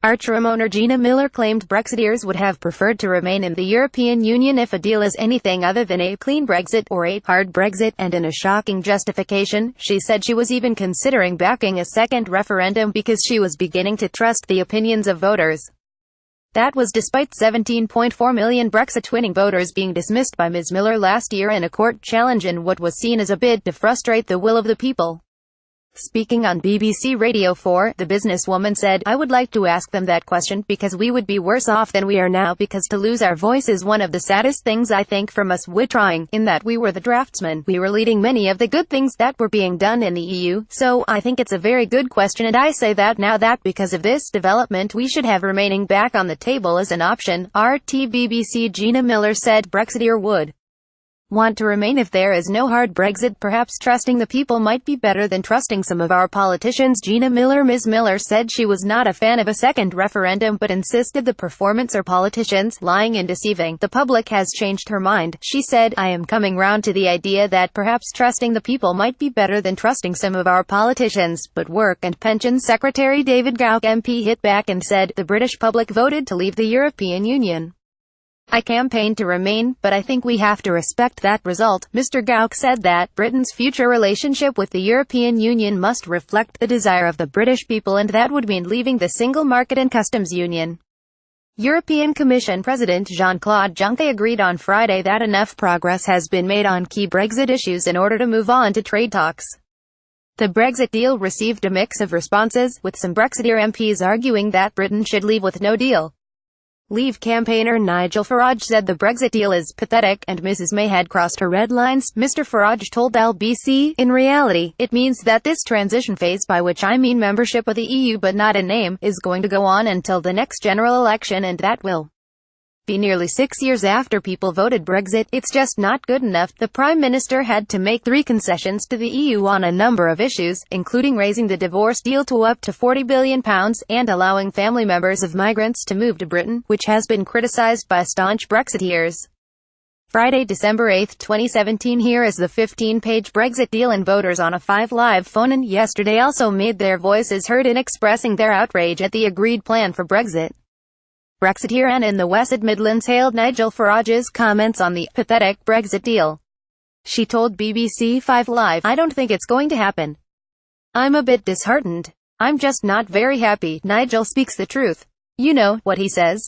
Archremoaner Gina Miller claimed Brexiteers would have preferred to remain in the European Union if a deal is anything other than a clean Brexit or a hard Brexit, and in a shocking justification, she said she was even considering backing a second referendum because she was beginning to trust the opinions of voters. That was despite 17.4 million Brexit-winning voters being dismissed by Ms. Miller last year in a court challenge in what was seen as a bid to frustrate the will of the people. Speaking on BBC Radio 4, the businesswoman said, "I would like to ask them that question, because we would be worse off than we are now, because to lose our voice is one of the saddest things I think from us withdrawing, in that we were the draftsmen, we were leading many of the good things that were being done in the EU, so I think it's a very good question, and I say that now that because of this development we should have remaining back on the table as an option." BBC Gina Miller said Brexiteer would want to remain if there is no hard Brexit. Perhaps trusting the people might be better than trusting some of our politicians. Ms. Miller said she was not a fan of a second referendum, but insisted the performance or politicians lying and deceiving the public has changed her mind. She said, "I am coming round to the idea that perhaps trusting the people might be better than trusting some of our politicians." But Work and Pensions Secretary David Gauke MP hit back and said, "The British public voted to leave the European Union. I campaigned to remain, but I think we have to respect that result." Mr. Gauke said that Britain's future relationship with the European Union must reflect the desire of the British people, and that would mean leaving the single market and customs union. European Commission President Jean-Claude Juncker agreed on Friday that enough progress has been made on key Brexit issues in order to move on to trade talks. The Brexit deal received a mix of responses, with some Brexiteer MPs arguing that Britain should leave with no deal. Leave campaigner Nigel Farage said the Brexit deal is pathetic, and Mrs May had crossed her red lines. Mr Farage told LBC, "In reality, it means that this transition phase, by which I mean membership of the EU but not in name, is going to go on until the next general election, and that will be nearly 6 years after people voted Brexit. It's just not good enough." The Prime Minister had to make 3 concessions to the EU on a number of issues, including raising the divorce deal to up to £40 billion, and allowing family members of migrants to move to Britain, which has been criticised by staunch Brexiteers. Friday, December 8, 2017. Here is the 15-page Brexit deal, and voters on a 5 Live phone-in yesterday also made their voices heard in expressing their outrage at the agreed plan for Brexit. Brexiteer Anne in the West Midlands hailed Nigel Farage's comments on the pathetic Brexit deal. She told BBC 5 Live, "I don't think it's going to happen. I'm a bit disheartened. I'm just not very happy." Nigel speaks the truth. You know what he says.